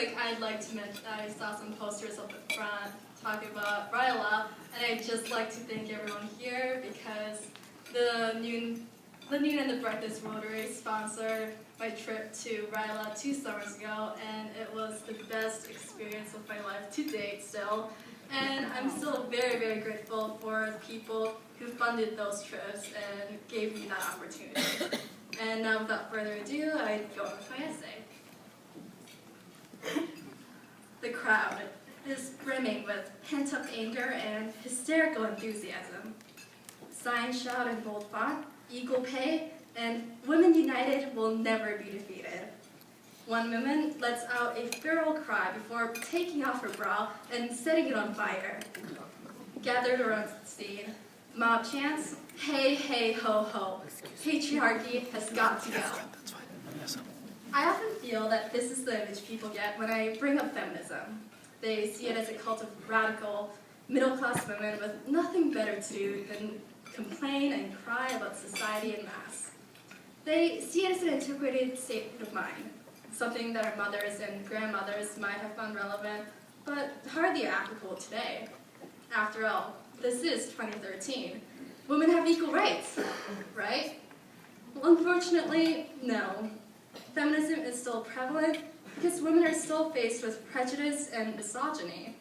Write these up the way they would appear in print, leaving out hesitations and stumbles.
quick, I'd like to mention I saw some posters up the front talking about RILA, and I'd just like to thank everyone here because the Noon and the Breakfast Rotary sponsored my trip to RILA 2 summers ago, and it was the best experience of my life to date still. And I'm still very, very grateful for people who funded those trips and gave me that opportunity. And now, without further ado, I go on with my essay. The crowd is brimming with pent-up anger and hysterical enthusiasm. Signs shout in bold font, equal pay, and Women United will never be defeated. One woman lets out a feral cry before taking off her bra and setting it on fire. Gathered around the scene, mob chants, hey, hey, ho, ho. Patriarchy has got to go. I often feel that this is the image people get when I bring up feminism. They see it as a cult of radical, middle-class women with nothing better to do than complain and cry about society en masse. They see it as an antiquated state of mind, something that our mothers and grandmothers might have found relevant, but hardly applicable today. After all, this is 2013. Women have equal rights, right? Well, unfortunately, no. Feminism is still prevalent because women are still faced with prejudice and misogyny.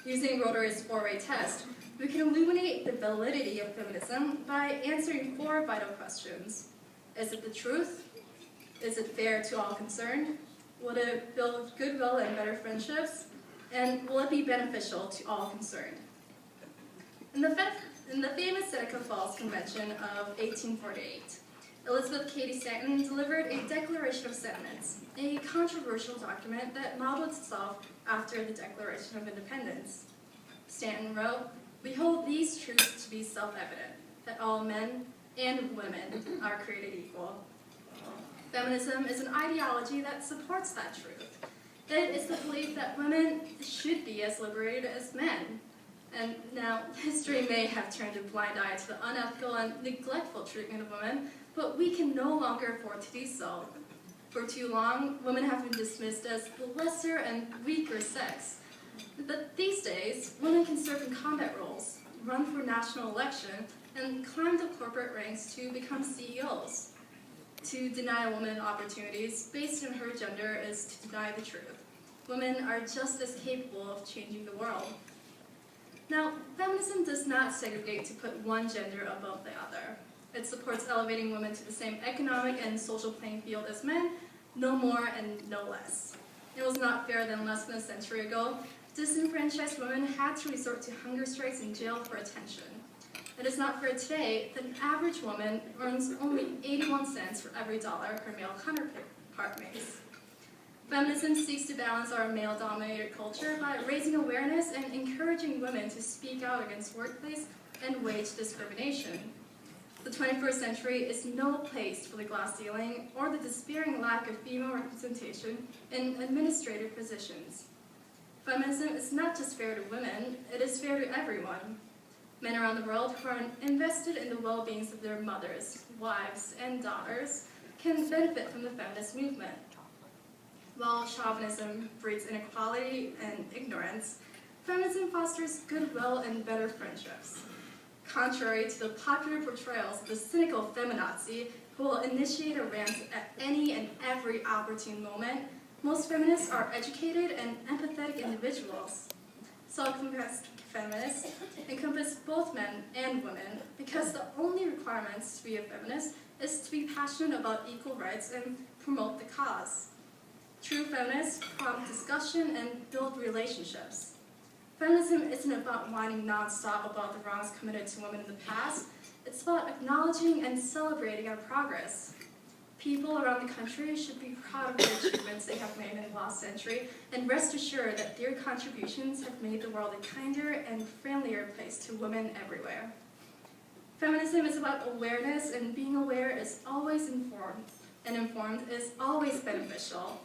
Using Rotary's 4-way test, we can illuminate the validity of feminism by answering 4 vital questions. Is it the truth? Is it fair to all concerned? Will it build goodwill and better friendships? And will it be beneficial to all concerned? In the famous Seneca Falls Convention of 1848, Elizabeth Cady Stanton delivered a Declaration of Sentiments, a controversial document that modeled itself after the Declaration of Independence. Stanton wrote, "We hold these truths to be self-evident, that all men and women are created equal." Feminism is an ideology that supports that truth. It is the belief that women should be as liberated as men. And now, history may have turned a blind eye to the unethical and neglectful treatment of women, but we can no longer afford to do so. For too long, women have been dismissed as the lesser and weaker sex. But these days, women can serve in combat roles, run for national election, and climb the corporate ranks to become CEOs. To deny a woman opportunities based on her gender is to deny the truth. Women are just as capable of changing the world. Now, feminism does not segregate to put one gender above the other. It supports elevating women to the same economic and social playing field as men, no more and no less. It was not fair that less than a century ago, disenfranchised women had to resort to hunger strikes and jail for attention. It is not fair today that an average woman earns only 81 cents for every dollar her male counterpart makes. Feminism seeks to balance our male-dominated culture by raising awareness and encouraging women to speak out against workplace and wage discrimination. The 21st century is no place for the glass ceiling or the despairing lack of female representation in administrative positions. Feminism is not just fair to women, it is fair to everyone. Men around the world who are invested in the well-being of their mothers, wives, and daughters can benefit from the feminist movement. While chauvinism breeds inequality and ignorance, feminism fosters goodwill and better friendships. Contrary to the popular portrayals of the cynical feminazi who will initiate a rant at any and every opportune moment, most feminists are educated and empathetic individuals. Self-confessed feminists encompass both men and women because the only requirements to be a feminist is to be passionate about equal rights and promote the cause. True feminists prompt discussion and build relationships. Feminism isn't about whining nonstop about the wrongs committed to women in the past. It's about acknowledging and celebrating our progress. People around the country should be proud of the achievements they have made in the last century and rest assured that their contributions have made the world a kinder and friendlier place to women everywhere. Feminism is about awareness, and being aware is always informed, and informed is always beneficial.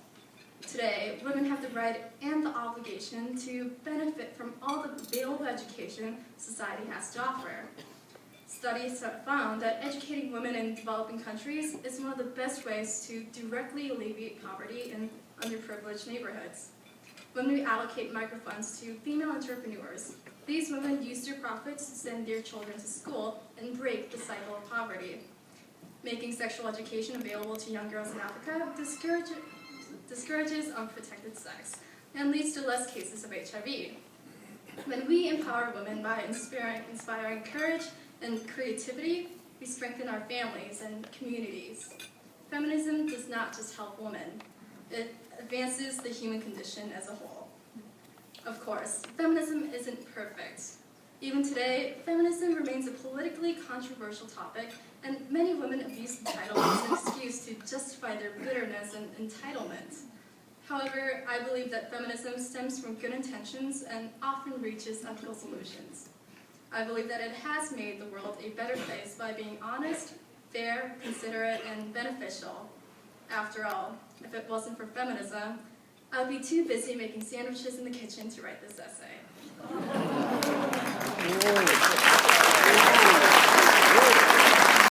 Today, women have the right and the obligation to benefit from all the available education society has to offer. Studies have found that educating women in developing countries is one of the best ways to directly alleviate poverty in underprivileged neighborhoods. when we allocate microfunds to female entrepreneurs. These women use their profits to send their children to school and break the cycle of poverty. Making sexual education available to young girls in Africa discourages unprotected sex and leads to less cases of HIV. When we empower women by inspiring courage and creativity, we strengthen our families and communities. Feminism does not just help women, it advances the human condition as a whole. Of course, feminism isn't perfect. Even today, feminism remains a politically controversial topic, and many women abuse the title as an excuse to justify their bitterness and entitlement. However, I believe that feminism stems from good intentions and often reaches ethical solutions. I believe that it has made the world a better place by being honest, fair, considerate, and beneficial. After all, if it wasn't for feminism, I would be too busy making sandwiches in the kitchen to write this essay.